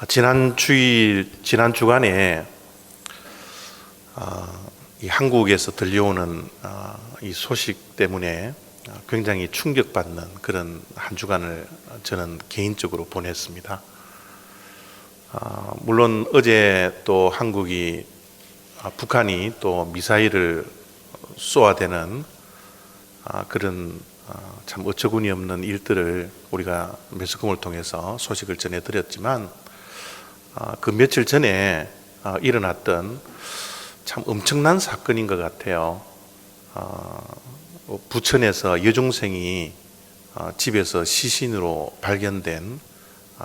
지난 주간에 이 한국에서 들려오는 이 소식 때문에 굉장히 충격받는 그런 한 주간을 저는 개인적으로 보냈습니다. 물론 어제 또 북한이 또 미사일을 쏘아대는 그런 참 어처구니 없는 일들을 우리가 매스컴을 통해서 소식을 전해드렸지만, 그 며칠 전에 일어났던 참 엄청난 사건인 것 같아요. 부천에서 여중생이 집에서 시신으로 발견된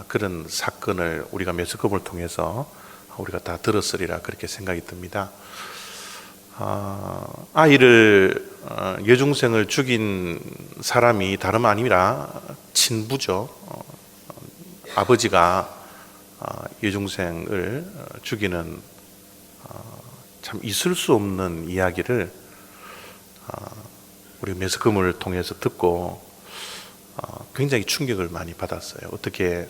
그런 사건을 우리가 매스컴을 통해서 우리가 다 들었으리라 그렇게 생각이 듭니다. 아이를 여중생을 죽인 사람이 다름 아니라 친부죠. 아버지가 여중생을 죽이는 참 있을 수 없는 이야기를 우리 매스컴을 통해서 듣고 굉장히 충격을 많이 받았어요. 어떻게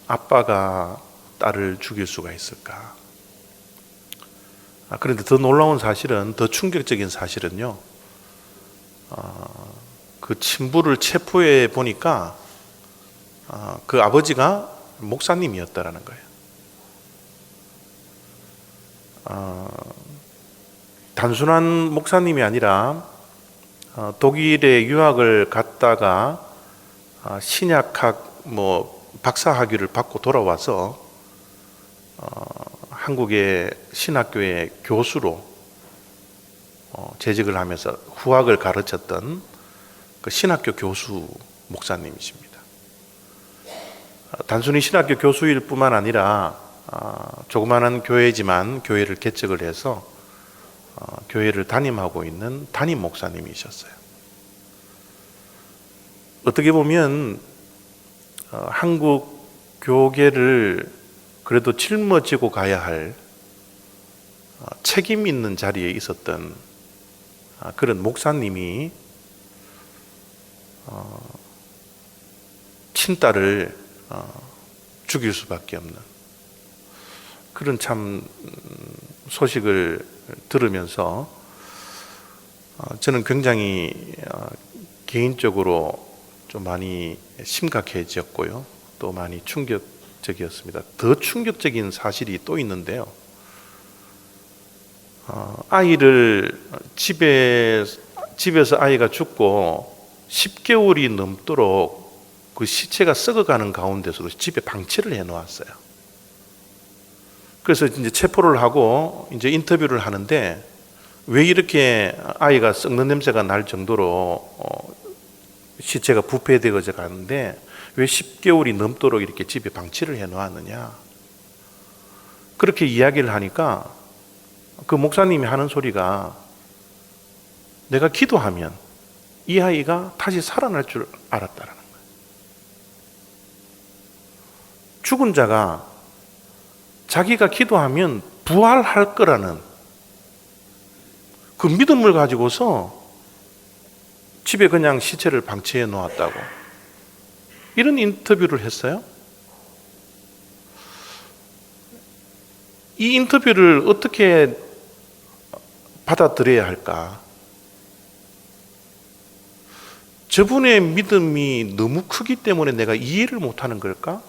아빠가 딸을 죽일 수가 있을까? 그런데 더 놀라운 사실은, 더 충격적인 사실은요, 그 친부를 체포해 보니까 그 아버지가 목사님이었다라는 거예요. 단순한 목사님이 아니라 독일에 유학을 갔다가 신약학 박사학위를 받고 돌아와서 한국의 신학교의 교수로 재직을 하면서 후학을 가르쳤던 그 신학교 교수 목사님이십니다. 단순히 신학교 교수일 뿐만 아니라 조그마한 교회지만 교회를 개척을 해서 교회를 담임하고 있는 담임 목사님이셨어요. 어떻게 보면 한국 교계를 그래도 짊어지고 가야 할 책임 있는 자리에 있었던 그런 목사님이 친딸을 죽일 수밖에 없는 그런 참 소식을 들으면서 저는 굉장히 개인적으로 좀 많이 심각해졌고요, 또 많이 충격적이었습니다. 더 충격적인 사실이 또 있는데요, 아이를 집에서 아이가 죽고 10개월이 넘도록 그 시체가 썩어가는 가운데서도 집에 방치를 해 놓았어요. 그래서 이제 체포를 하고 이제 인터뷰를 하는데, 왜 이렇게 아이가 썩는 냄새가 날 정도로 시체가 부패되어 가는데 왜 10개월이 넘도록 이렇게 집에 방치를 해 놓았느냐, 그렇게 이야기를 하니까 그 목사님이 하는 소리가, 내가 기도하면 이 아이가 다시 살아날 줄 알았다라는 거예요. 죽은 자가 자기가 기도하면 부활할 거라는 그 믿음을 가지고서 집에 그냥 시체를 방치해 놓았다고, 이런 인터뷰를 했어요. 이 인터뷰를 어떻게 받아들여야 할까? 저분의 믿음이 너무 크기 때문에 내가 이해를 못하는 걸까?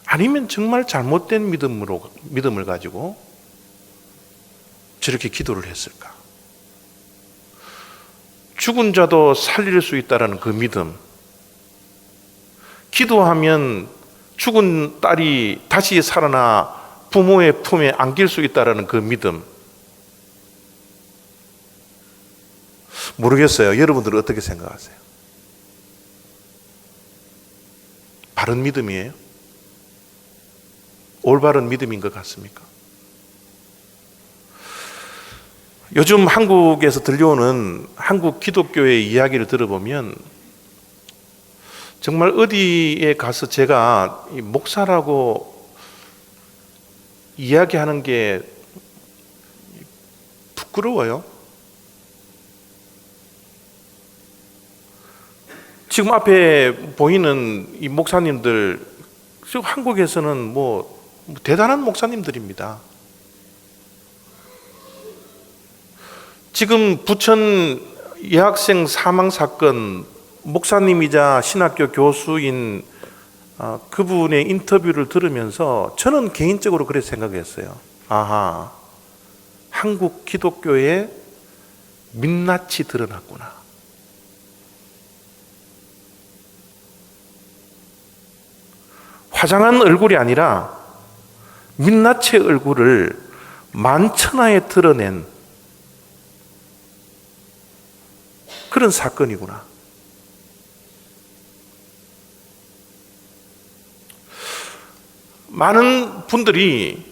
아니면 정말 잘못된 믿음을 가지고 저렇게 기도를 했을까? 죽은 자도 살릴 수 있다는 그 믿음, 기도하면 죽은 딸이 다시 살아나 부모의 품에 안길 수 있다는 그 믿음, 모르겠어요. 여러분들은 어떻게 생각하세요? 바른 믿음이에요? 올바른 믿음인 것 같습니까? 요즘 한국에서 들려오는 한국 기독교의 이야기를 들어보면 정말 어디에 가서 제가 목사라고 이야기하는 게 부끄러워요. 지금 앞에 보이는 이 목사님들 지금 한국에서는 대단한 목사님들입니다. 지금 부천 여학생 사망 사건, 목사님이자 신학교 교수인 그분의 인터뷰를 들으면서 저는 개인적으로 그렇게 생각했어요. 아하, 한국 기독교의 민낯이 드러났구나. 화장한 얼굴이 아니라 민낯의 얼굴을 만천하에 드러낸 그런 사건이구나. 많은 분들이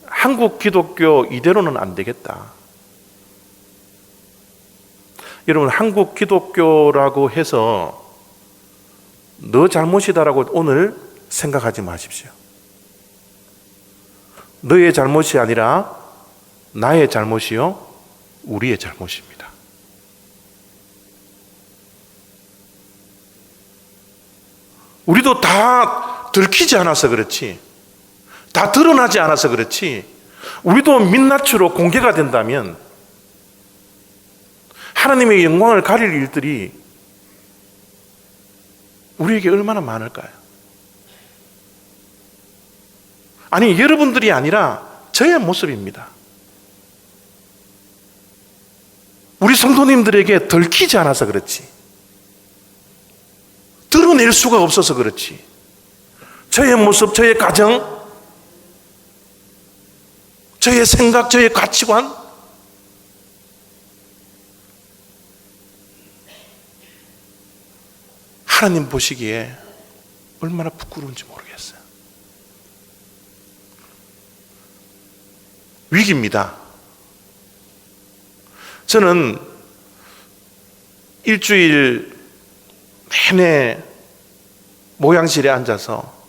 한국 기독교 이대로는 안 되겠다. 여러분, 한국 기독교라고 해서 너 잘못이다라고 오늘 생각하지 마십시오. 너의 잘못이 아니라 나의 잘못이요, 우리의 잘못입니다. 우리도 다 들키지 않아서 그렇지, 다 드러나지 않아서 그렇지, 우리도 민낯으로 공개가 된다면 하나님의 영광을 가릴 일들이 우리에게 얼마나 많을까요? 아니, 여러분들이 아니라 저의 모습입니다. 우리 성도님들에게 들키지 않아서 그렇지, 드러낼 수가 없어서 그렇지, 저의 모습, 저의 가정, 저의 생각, 저의 가치관, 하나님 보시기에 얼마나 부끄러운지 모르겠어요. 위기입니다. 저는 일주일 내내 모양실에 앉아서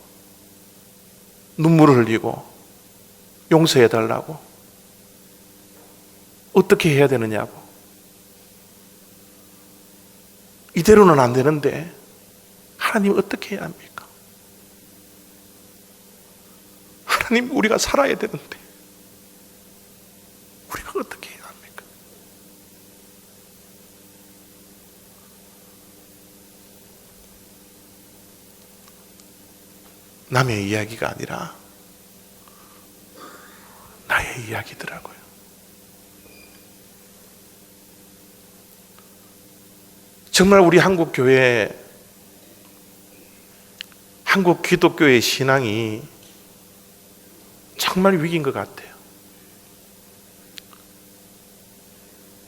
눈물을 흘리고 용서해 달라고, 어떻게 해야 되느냐고, 이대로는 안 되는데 하나님 어떻게 해야 합니까? 하나님, 우리가 살아야 되는데 우리가 어떻게 해야 합니까? 남의 이야기가 아니라 나의 이야기더라고요. 정말 우리 한국 교회, 한국 기독교의 신앙이 정말 위기인 것 같아요.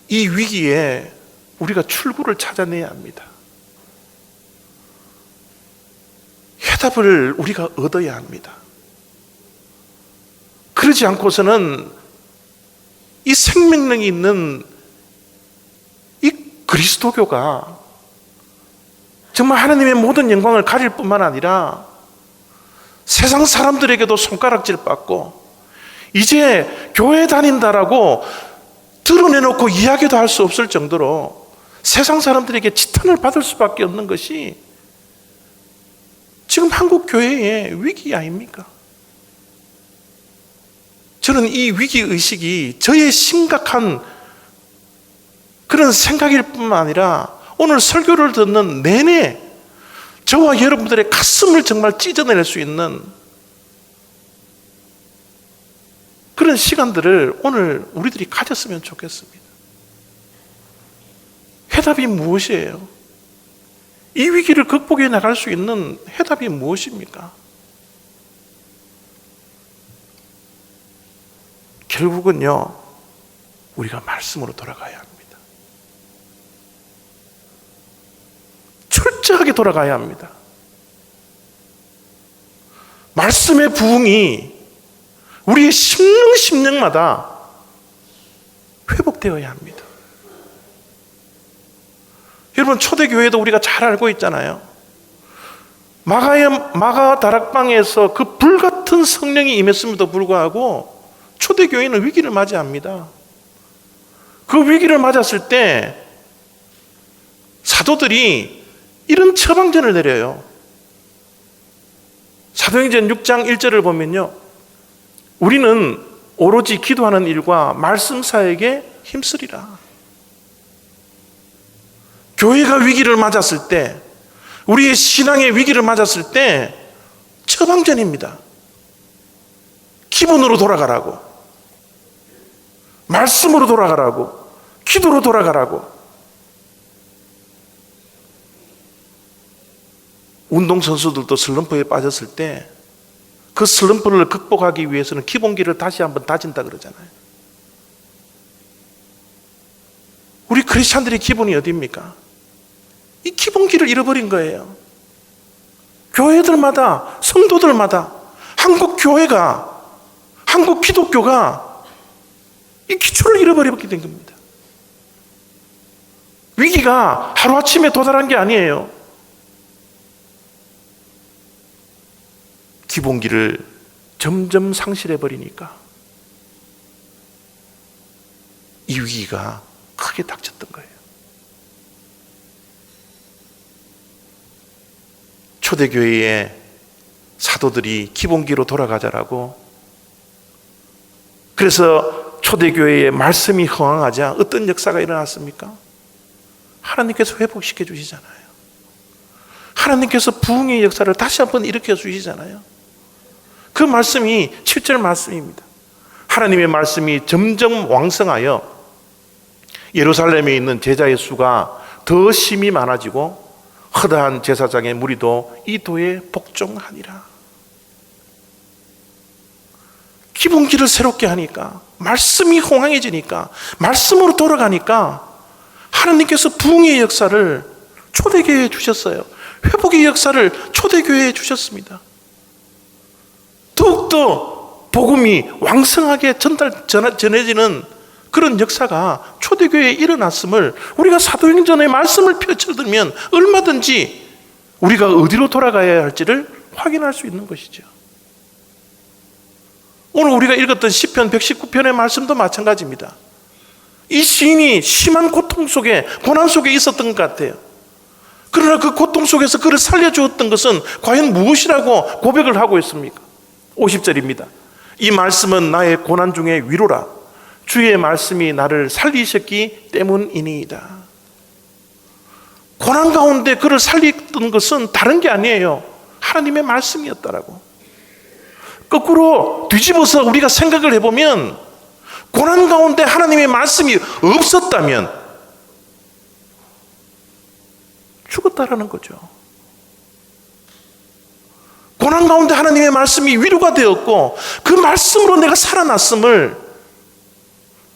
이 위기에 우리가 출구를 찾아내야 합니다. 해답을 우리가 얻어야 합니다. 그러지 않고서는 이 생명력이 있는 이 그리스도교가 정말 하나님의 모든 영광을 가릴 뿐만 아니라 세상 사람들에게도 손가락질 받고, 이제 교회 다닌다라고 드러내놓고 이야기도 할 수 없을 정도로 세상 사람들에게 지탄을 받을 수밖에 없는 것이 지금 한국 교회의 위기 아닙니까? 저는 이 위기의식이 저의 심각한 그런 생각일 뿐만 아니라 오늘 설교를 듣는 내내 저와 여러분들의 가슴을 정말 찢어낼 수 있는 그런 시간들을 오늘 우리들이 가졌으면 좋겠습니다. 해답이 무엇이에요? 이 위기를 극복해 나갈 수 있는 해답이 무엇입니까? 결국은요, 우리가 말씀으로 돌아가야 합니다. 철저하게 돌아가야 합니다. 말씀의 부흥이 우리의 심령마다 회복되어야 합니다. 여러분, 초대교회도 우리가 잘 알고 있잖아요. 마가 다락방에서 그 불같은 성령이 임했음에도 불구하고 초대교회는 위기를 맞이합니다. 그 위기를 맞았을 때 사도들이 이런 처방전을 내려요. 사도행전 6장 1절을 보면요, 우리는 오로지 기도하는 일과 말씀 사역에 힘쓰리라. 교회가 위기를 맞았을 때, 우리의 신앙의 위기를 맞았을 때 처방전입니다. 기본으로 돌아가라고, 말씀으로 돌아가라고, 기도로 돌아가라고. 운동선수들도 슬럼프에 빠졌을 때 그 슬럼프를 극복하기 위해서는 기본기를 다시 한번 다진다 그러잖아요. 우리 크리스찬들의 기본이 어디입니까? 이 기본기를 잃어버린 거예요. 교회들마다, 성도들마다, 한국 교회가, 한국 기독교가 이 기초를 잃어버리게 된 겁니다. 위기가 하루아침에 도달한 게 아니에요. 기본기를 점점 상실해버리니까 이 위기가 크게 닥쳤던 거예요. 초대교회의 사도들이 기본기로 돌아가자라고, 그래서 초대교회의 말씀이 흥황하자 어떤 역사가 일어났습니까? 하나님께서 회복시켜 주시잖아요. 하나님께서 부흥의 역사를 다시 한번 일으켜 주시잖아요. 그 말씀이 7절 말씀입니다. 하나님의 말씀이 점점 왕성하여 예루살렘에 있는 제자의 수가 더 심히 많아지고 허다한 제사장의 무리도 이 도에 복종하니라. 기본기를 새롭게 하니까, 말씀이 홍황해지니까, 말씀으로 돌아가니까 하나님께서 부흥의 역사를 초대교회에 주셨어요. 회복의 역사를 초대교회에 주셨습니다. 더욱더 복음이 왕성하게 전해지는 그런 역사가 초대교회에 일어났음을 우리가 사도행전의 말씀을 펼쳐들면 얼마든지 우리가 어디로 돌아가야 할지를 확인할 수 있는 것이죠. 오늘 우리가 읽었던 시편 119편의 말씀도 마찬가지입니다. 이 시인이 심한 고통 속에, 고난 속에 있었던 것 같아요. 그러나 그 고통 속에서 그를 살려주었던 것은 과연 무엇이라고 고백을 하고 있습니까? 50절입니다. 이 말씀은 나의 고난 중에 위로라. 주의 말씀이 나를 살리셨기 때문이니이다. 고난 가운데 그를 살리던 것은 다른 게 아니에요. 하나님의 말씀이었다라고. 거꾸로 뒤집어서 우리가 생각을 해보면, 고난 가운데 하나님의 말씀이 없었다면 죽었다라는 거죠. 고난 가운데 하나님의 말씀이 위로가 되었고 그 말씀으로 내가 살아났음을,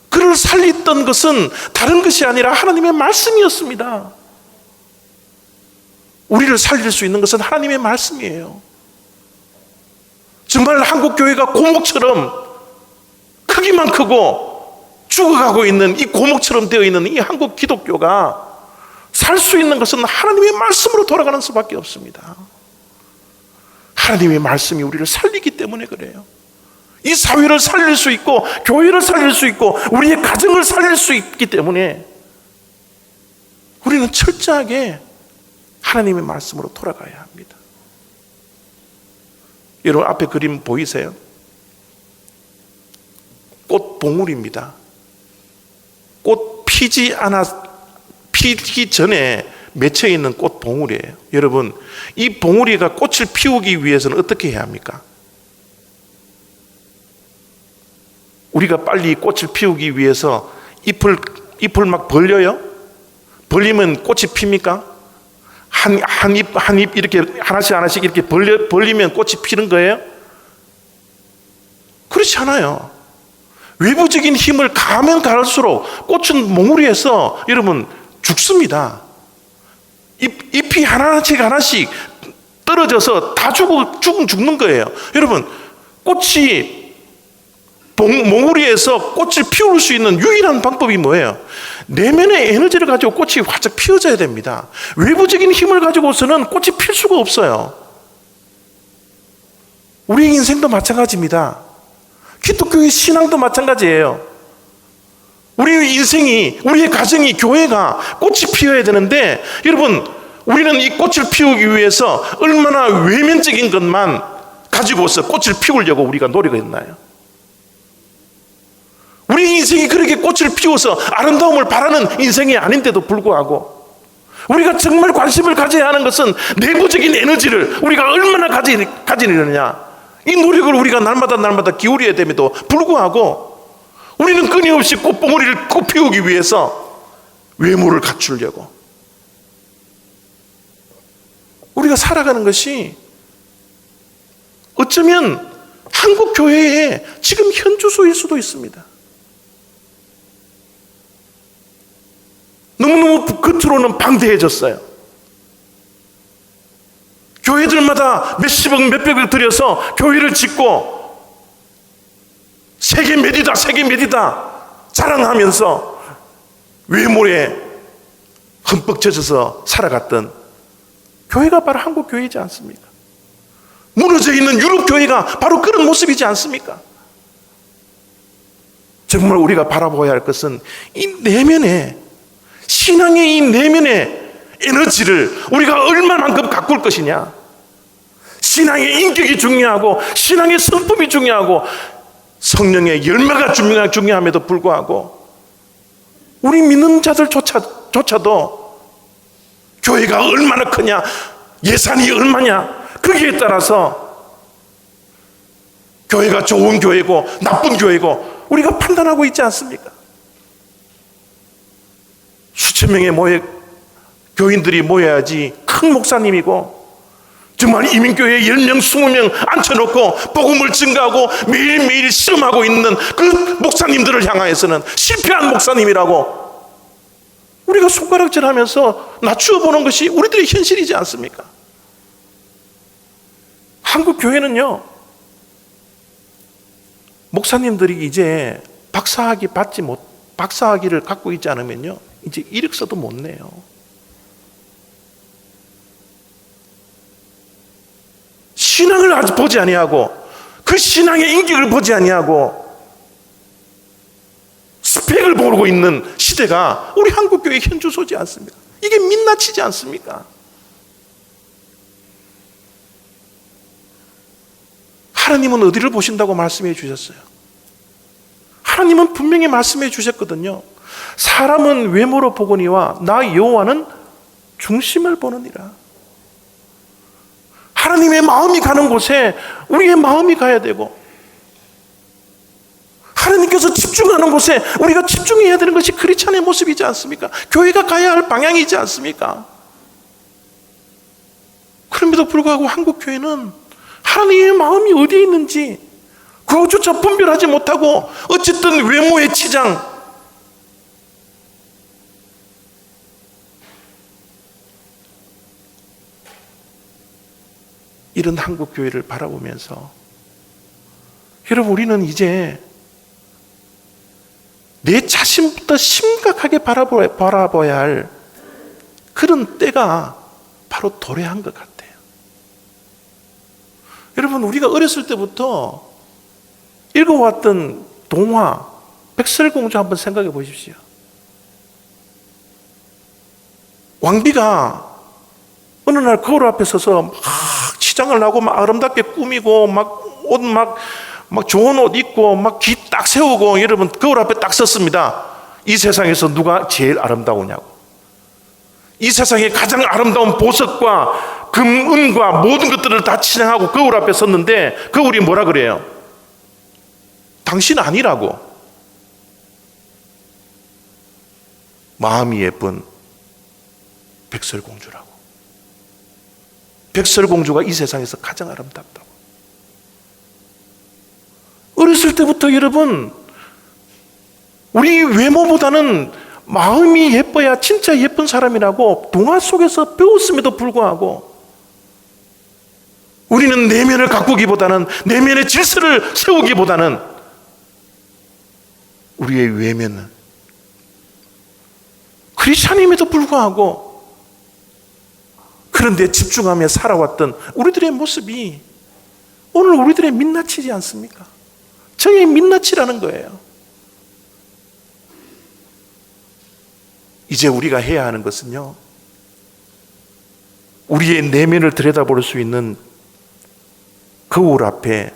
그를 살렸던 것은 다른 것이 아니라 하나님의 말씀이었습니다. 우리를 살릴 수 있는 것은 하나님의 말씀이에요. 정말 한국 교회가 고목처럼 크기만 크고 죽어가고 있는 이 고목처럼 되어 있는 이 한국 기독교가 살 수 있는 것은 하나님의 말씀으로 돌아가는 수밖에 없습니다. 하나님의 말씀이 우리를 살리기 때문에 그래요. 이 사회를 살릴 수 있고 교회를 살릴 수 있고 우리의 가정을 살릴 수 있기 때문에 우리는 철저하게 하나님의 말씀으로 돌아가야 합니다. 여러분 앞에 그림 보이세요? 꽃 봉우리입니다. 꽃 피지 전에 맺혀 있는 꽃 봉우리예요. 여러분, 이 봉우리가 꽃을 피우기 위해서는 어떻게 해야 합니까? 우리가 빨리 꽃을 피우기 위해서 잎을 막 벌려요? 벌리면 꽃이 핍니까? 한 잎 이렇게 하나씩 이렇게 벌리면 꽃이 피는 거예요? 그렇지 않아요. 외부적인 힘을 가하면 가할수록 꽃은 몽우리에서 여러분 죽습니다. 잎이 하나씩 떨어져서 다 죽는 거예요. 여러분, 꽃이 몽우리에서 꽃을 피울 수 있는 유일한 방법이 뭐예요? 내면의 에너지를 가지고 꽃이 활짝 피어져야 됩니다. 외부적인 힘을 가지고서는 꽃이 필 수가 없어요. 우리 인생도 마찬가지입니다. 기독교의 신앙도 마찬가지예요. 우리의 인생이, 우리의 가정이, 교회가 꽃이 피어야 되는데, 여러분, 우리는 이 꽃을 피우기 위해서 얼마나 외면적인 것만 가지고서 꽃을 피우려고 우리가 노력했나요? 우리 인생이 그렇게 꽃을 피워서 아름다움을 바라는 인생이 아닌데도 불구하고 우리가 정말 관심을 가져야 하는 것은 내부적인 에너지를 우리가 얼마나 가지느냐, 이 노력을 우리가 날마다 기울여야 됨에도 불구하고 우리는 끊임없이 꽃봉오리를 꽃 피우기 위해서 외모를 갖추려고 우리가 살아가는 것이 어쩌면 한국 교회의 지금 현주소일 수도 있습니다. 너무너무 겉으로는 방대해졌어요. 교회들마다 몇십억 몇백을 들여서 교회를 짓고 세계 몇이다 자랑하면서 외모에 흠뻑 젖어서 살아갔던 교회가 바로 한국 교회이지 않습니까? 무너져 있는 유럽 교회가 바로 그런 모습이지 않습니까? 정말 우리가 바라봐야 할 것은 이 내면에, 신앙의 이 내면의 에너지를 우리가 얼마만큼 가꿀 것이냐. 신앙의 인격이 중요하고 신앙의 성품이 중요하고 성령의 열매가 중요함에도 불구하고 우리 믿는 자들조차도 교회가 얼마나 크냐, 예산이 얼마냐, 거기에 따라서 교회가 좋은 교회고 나쁜 교회고 우리가 판단하고 있지 않습니까? 수천 명의 교인들이 모여야지 큰 목사님이고 정말 이민교회에 10명, 20명 앉혀놓고 복음을 증거하고 매일매일 실험하고 있는 그 목사님들을 향하여서는 실패한 목사님이라고 우리가 손가락질하면서 낮추어 보는 것이 우리들의 현실이지 않습니까? 한국 교회는요, 목사님들이 이제 박사학위를 갖고 있지 않으면요, 이제 이력서도 못 내요. 신앙을 아직 보지 아니하고 그 신앙의 인격을 보지 아니하고 스펙을 보고 있는 시대가 우리 한국교회의 현주소지 않습니까? 이게 민낯이지 않습니까? 하나님은 어디를 보신다고 말씀해 주셨어요? 하나님은 분명히 말씀해 주셨거든요. 사람은 외모로 보거니와 나 여호와는 중심을 보느니라. 하나님의 마음이 가는 곳에 우리의 마음이 가야 되고 하나님께서 집중하는 곳에 우리가 집중해야 되는 것이 크리스찬의 모습이지 않습니까? 교회가 가야 할 방향이지 않습니까? 그럼에도 불구하고 한국 교회는 하나님의 마음이 어디에 있는지 그것조차 분별하지 못하고 어쨌든 외모의 치장, 이런 한국 교회를 바라보면서 여러분, 우리는 이제 내 자신부터 심각하게 바라봐야 할 그런 때가 바로 도래한 것 같아요. 여러분, 우리가 어렸을 때부터 읽어왔던 동화 백설공주 한번 생각해 보십시오. 왕비가 어느 날 거울 앞에 서서 막 치장을 하고 막 아름답게 꾸미고 막 옷 막 좋은 옷 입고 막 기 딱 세우고, 여러분 거울 앞에 딱 섰습니다. 이 세상에서 누가 제일 아름다우냐고. 이 세상에 가장 아름다운 보석과 금, 은과 모든 것들을 다 치장하고 거울 앞에 섰는데 거울이 뭐라 그래요? 당신 아니라고. 마음이 예쁜 백설공주라고. 백설공주가 이 세상에서 가장 아름답다고. 어렸을 때부터 여러분, 우리 외모보다는 마음이 예뻐야 진짜 예쁜 사람이라고 동화 속에서 배웠음에도 불구하고 우리는 내면을 가꾸기보다는, 내면의 질서를 세우기보다는 우리의 외면은, 크리스찬임에도 불구하고 그런데 집중하며 살아왔던 우리들의 모습이 오늘 우리들의 민낯이지 않습니까? 저의 민낯이라는 거예요. 이제 우리가 해야 하는 것은요, 우리의 내면을 들여다볼 수 있는 거울 앞에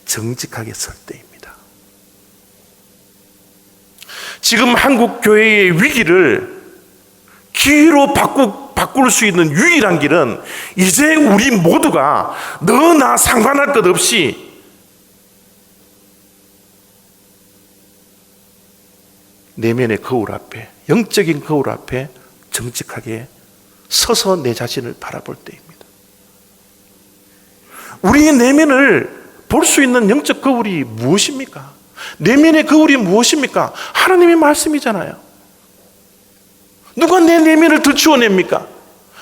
정직하게 설 때입니다. 지금 한국 교회의 위기를 기회로 바꿀 수 있는 유일한 길은 이제 우리 모두가 너나 상관할 것 없이 내면의 거울 앞에, 영적인 거울 앞에 정직하게 서서 내 자신을 바라볼 때입니다. 우리의 내면을 볼 수 있는 영적 거울이 무엇입니까? 내면의 거울이 무엇입니까? 하나님의 말씀이잖아요. 누가 내 내면을 들추어냅니까?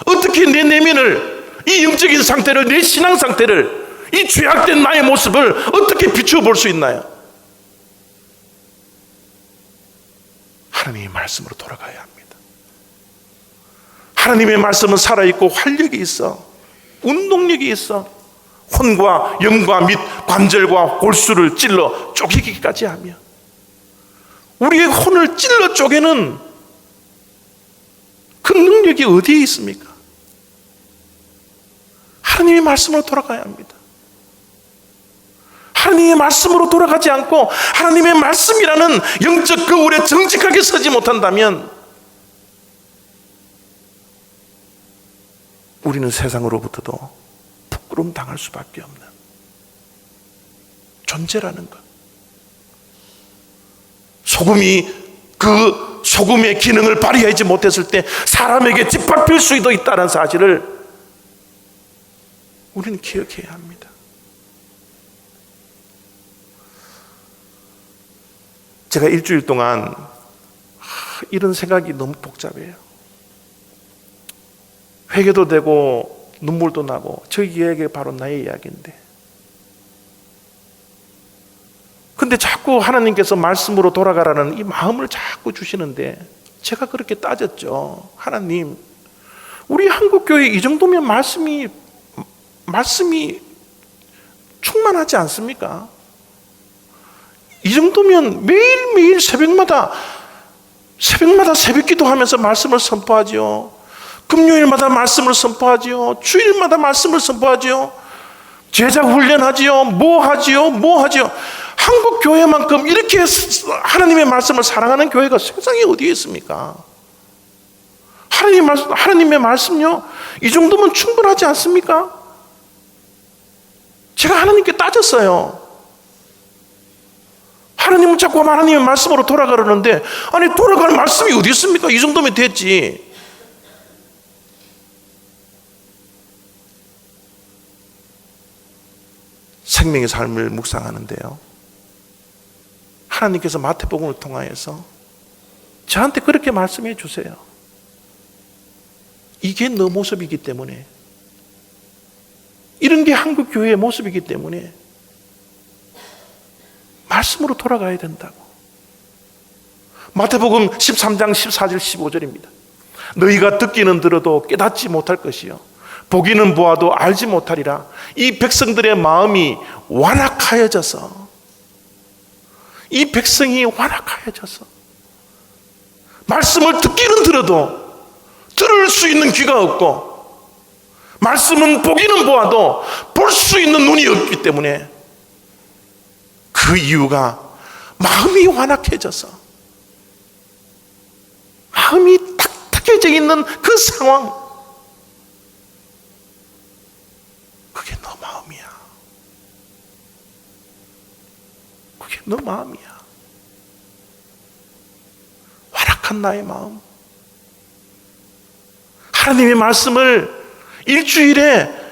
어떻게 내 내면을, 이 영적인 상태를, 내 신앙 상태를, 이 죄악된 나의 모습을 어떻게 비추어 볼 수 있나요? 하나님의 말씀으로 돌아가야 합니다. 하나님의 말씀은 살아있고 활력이 있어, 운동력이 있어, 혼과 영과 및 관절과 골수를 찔러 쪼개기까지 하며, 우리의 혼을 찔러 쪼개는 그 능력이 어디에 있습니까? 하나님의 말씀으로 돌아가야 합니다. 하나님의 말씀으로 돌아가지 않고 하나님의 말씀이라는 영적 거울에 정직하게 서지 못한다면 우리는 세상으로부터도 부끄러움 당할 수밖에 없는 존재라는 것. 소금이 그 소금의 기능을 발휘하지 못했을 때 사람에게 짓밟힐 수도 있다는 사실을 우리는 기억해야 합니다. 제가 일주일 동안 이런 생각이 너무 복잡해요. 회개도 되고 눈물도 나고, 저 이야기가 바로 나의 이야기인데, 근데 자꾸 하나님께서 말씀으로 돌아가라는 이 마음을 자꾸 주시는데, 제가 그렇게 따졌죠. 하나님, 우리 한국교회 이 정도면 말씀이 충만하지 않습니까? 이 정도면 매일매일 새벽마다 새벽기도 하면서 말씀을 선포하죠. 금요일마다 말씀을 선포하지요. 주일마다 말씀을 선포하지요. 제자 훈련하지요. 뭐 하지요. 한국 교회만큼 이렇게 하나님의 말씀을 사랑하는 교회가 세상에 어디에 있습니까? 하나님의 말씀요, 이 정도면 충분하지 않습니까? 제가 하나님께 따졌어요. 하나님은 자꾸 하나님의 말씀으로 돌아가려는데, 아니 돌아가는 말씀이 어디 있습니까? 이 정도면 됐지. 생명의 삶을 묵상하는데요, 하나님께서 마태복음을 통하여서 저한테 그렇게 말씀해 주세요. 이게 너 모습이기 때문에, 이런 게 한국 교회의 모습이기 때문에 말씀으로 돌아가야 된다고. 마태복음 13장 14절 15절입니다. 너희가 듣기는 들어도 깨닫지 못할 것이요, 보기는 보아도 알지 못하리라. 이 백성들의 마음이 완악하여져서, 이 백성이 완악하여져서 말씀을 듣기는 들어도 들을 수 있는 귀가 없고, 말씀은 보기는 보아도 볼 수 있는 눈이 없기 때문에, 그 이유가 마음이 완악해져서, 마음이 탁탁해져 있는 그 상황, 그게 너 마음이야. 그게 너 마음이야. 완악한 나의 마음. 하나님의 말씀을 일주일에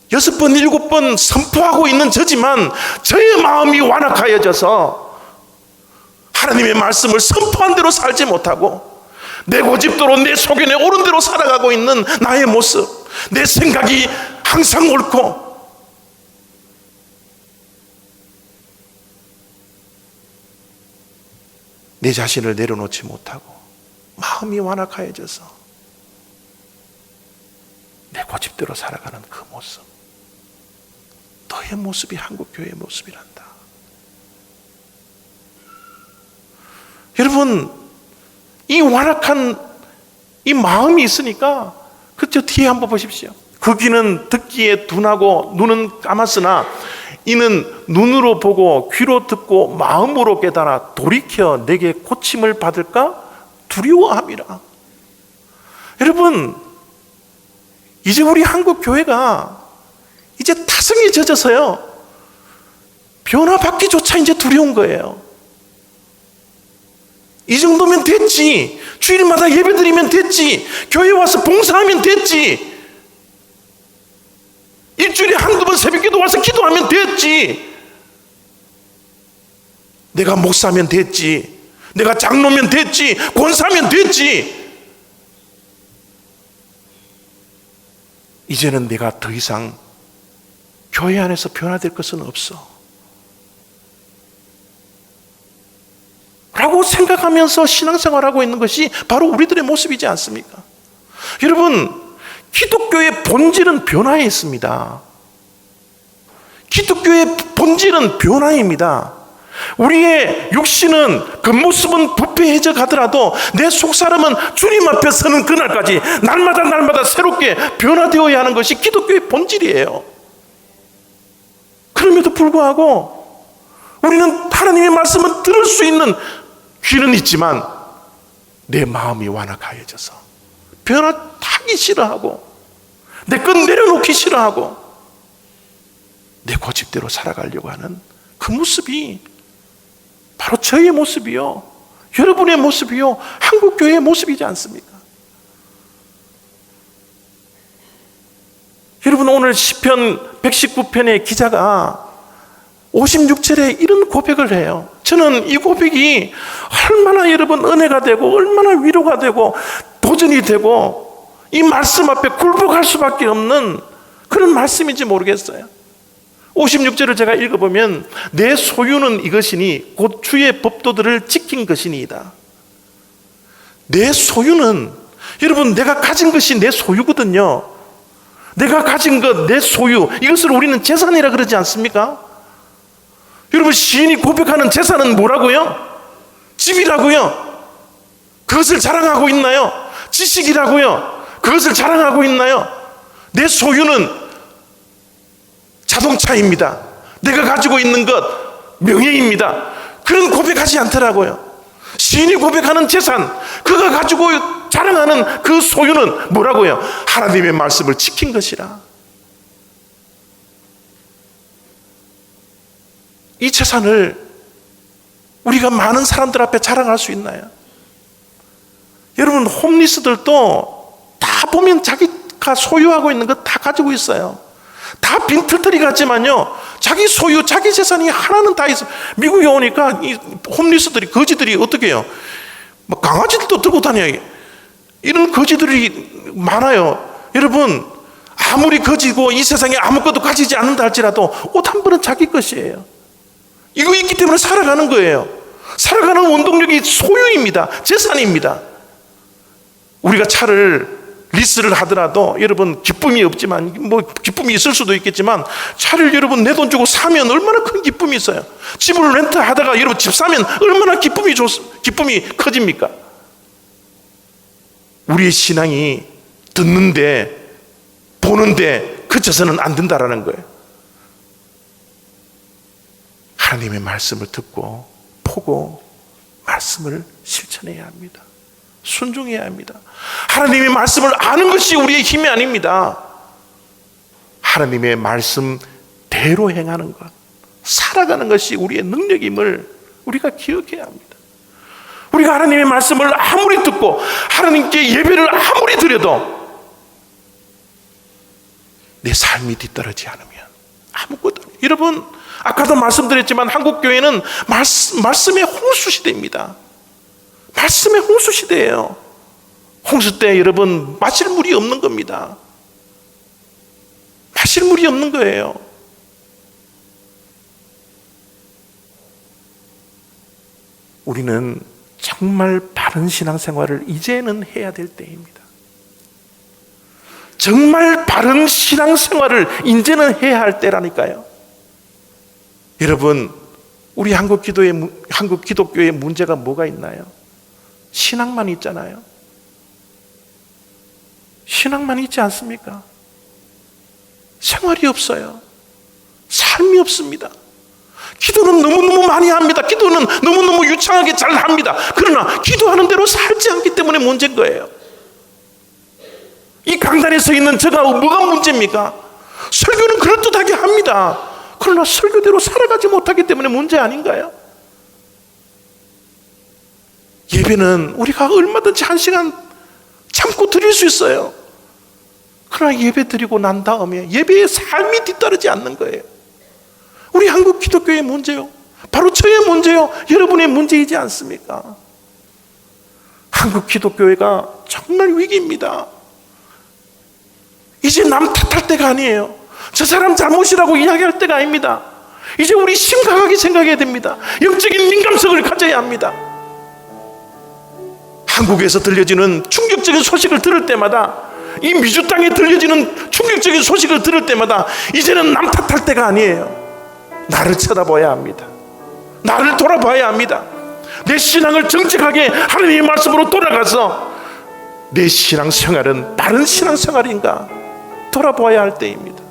6번, 7번 선포하고 있는 저지만, 저의 마음이 완악하여져서 하나님의 말씀을 선포한 대로 살지 못하고, 내 고집대로, 내 소견에 오른 대로 살아가고 있는 나의 모습, 내 생각이 항상 옳고, 내 자신을 내려놓지 못하고 마음이 완악하여져서 내 고집대로 살아가는 그 모습, 너의 모습이 한국교회의 모습이란다. 여러분, 이 완악한 이 마음이 있으니까, 그저 뒤에 한번 보십시오. 그 귀는 듣기에 둔하고 눈은 감았으나 이는 눈으로 보고 귀로 듣고 마음으로 깨달아 돌이켜 내게 고침을 받을까 두려워함이라. 여러분, 이제 우리 한국 교회가 이제 타성에 젖어서요, 변화받기조차 이제 두려운 거예요. 이 정도면 됐지, 주일마다 예배드리면 됐지, 교회 와서 봉사하면 됐지, 일주일에 한두 번 새벽기도 와서 기도하면 됐지, 내가 목사면 됐지, 내가 장로면 됐지, 권사면 됐지. 이제는 내가 더 이상 교회 안에서 변화될 것은 없어 라고 생각하면서 신앙생활하고 있는 것이 바로 우리들의 모습이지 않습니까? 여러분, 기독교의 본질은 변화에 있습니다. 기독교의 본질은 변화입니다. 우리의 육신은 겉모습은 부패해져 가더라도 내 속사람은 주님 앞에 서는 그날까지 날마다 새롭게 변화되어야 하는 것이 기독교의 본질이에요. 그럼에도 불구하고 우리는 하나님의 말씀을 들을 수 있는 귀는 있지만 내 마음이 완악하여져서 변화하기 싫어하고 내 것 내려놓기 싫어하고 내 고집대로 살아가려고 하는 그 모습이 바로 저의 모습이요, 여러분의 모습이요, 한국교회의 모습이지 않습니까? 여러분, 오늘 시편 119편의 기자가 56절에 이런 고백을 해요. 저는 이 고백이 얼마나 여러분 은혜가 되고 얼마나 위로가 되고 도전이 되고 이 말씀 앞에 굴복할 수밖에 없는 그런 말씀인지 모르겠어요. 56절을 제가 읽어보면 내 소유는 이것이니 곧 주의 법도들을 지킨 것이니이다. 내 소유는, 여러분, 내가 가진 것이 내 소유거든요. 내가 가진 것, 내 소유, 이것을 우리는 재산이라 그러지 않습니까? 여러분, 시인이 고백하는 재산은 뭐라고요? 집이라고요. 그것을 자랑하고 있나요? 지식이라고요. 그것을 자랑하고 있나요? 내 소유는 자동차입니다. 내가 가지고 있는 것, 명예입니다. 그런 고백하지 않더라고요. 시인이 고백하는 재산, 그가 가지고 자랑하는 그 소유는 뭐라고요? 하나님의 말씀을 지킨 것이라. 이 재산을 우리가 많은 사람들 앞에 자랑할 수 있나요? 여러분, 홈리스들도 다 보면 자기가 소유하고 있는 것 다 가지고 있어요. 다 빈털터리 같지만요, 자기 소유, 자기 재산이 하나는 다 있어. 미국에 오니까 이 홈리스들이, 거지들이 어떻게 해요? 막 강아지들도 들고 다녀요. 이런 거지들이 많아요. 여러분, 아무리 거지고 이 세상에 아무것도 가지지 않는다 할지라도 옷 한 벌은 자기 것이에요. 이거 있기 때문에 살아가는 거예요. 살아가는 원동력이 소유입니다. 재산입니다. 우리가 차를 리스를 하더라도 여러분, 기쁨이 없지만, 뭐 기쁨이 있을 수도 있겠지만, 차를 여러분 내 돈 주고 사면 얼마나 큰 기쁨이 있어요. 집을 렌트하다가 여러분 집 사면 얼마나 기쁨이 커집니까? 우리의 신앙이 듣는데, 보는데 그쳐서는 안 된다라는 거예요. 하나님의 말씀을 듣고 보고 말씀을 실천해야 합니다. 순종해야 합니다. 하나님의 말씀을 아는 것이 우리의 힘이 아닙니다. 하나님의 말씀대로 행하는 것, 살아가는 것이 우리의 능력임을 우리가 기억해야 합니다. 우리가 하나님의 말씀을 아무리 듣고 하나님께 예배를 아무리 드려도 내 삶이 뒤떨어지지 않으면 아무것도 아니에요. 여러분, 아까도 말씀드렸지만 한국교회는 말씀의 홍수시대입니다. 말씀의 홍수시대예요. 홍수 때 여러분 마실 물이 없는 겁니다. 마실 물이 없는 거예요. 우리는 정말 바른 신앙생활을 이제는 해야 될 때입니다. 정말 바른 신앙생활을 이제는 해야 할 때라니까요. 여러분, 우리 한국 기독교의 문제가 뭐가 있나요? 신앙만 있잖아요. 신앙만 있지 않습니까? 생활이 없어요. 삶이 없습니다. 기도는 너무너무 많이 합니다. 기도는 너무너무 유창하게 잘 합니다. 그러나 기도하는 대로 살지 않기 때문에 문제인 거예요. 이 강단에 서 있는 제가 뭐가 문제입니까? 설교는 그럴듯하게 합니다. 그러나 설교대로 살아가지 못하기 때문에 문제 아닌가요? 예배는 우리가 얼마든지 1시간 참고 드릴 수 있어요. 그러나 예배 드리고 난 다음에 예배의 삶이 뒤따르지 않는 거예요. 우리 한국 기독교의 문제요, 바로 저의 문제요, 여러분의 문제이지 않습니까? 한국 기독교회가 정말 위기입니다. 이제 남 탓할 때가 아니에요. 저 사람 잘못이라고 이야기할 때가 아닙니다. 이제 우리 심각하게 생각해야 됩니다. 영적인 민감성을 가져야 합니다. 한국에서 들려지는 충격적인 소식을 들을 때마다, 이 미주 땅에 들려지는 충격적인 소식을 들을 때마다 이제는 남 탓할 때가 아니에요. 나를 쳐다봐야 합니다. 나를 돌아봐야 합니다. 내 신앙을 정직하게 하나님의 말씀으로 돌아가서 내 신앙 생활은 다른 신앙 생활인가 돌아봐야 할 때입니다.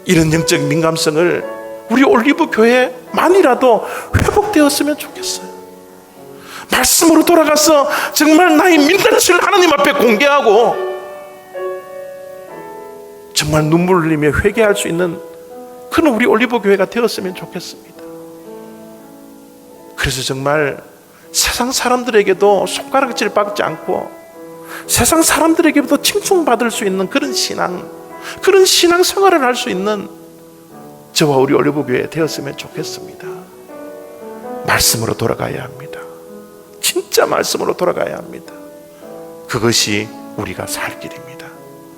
이런 영적 민감성을 우리 올리브 교회만이라도 회복되었으면 좋겠어요. 말씀으로 돌아가서 정말 나의 민낯을 하나님 앞에 공개하고 정말 눈물 흘리며 회개할 수 있는 그런 우리 올리브 교회가 되었으면 좋겠습니다. 그래서 정말 세상 사람들에게도 손가락질 받지 않고 세상 사람들에게도 칭송받을 수 있는 그런 신앙, 그런 신앙 생활을 할 수 있는 저와 우리 올리브 교회 되었으면 좋겠습니다. 말씀으로 돌아가야 합니다. 진짜 말씀으로 돌아가야 합니다. 그것이 우리가 살 길입니다.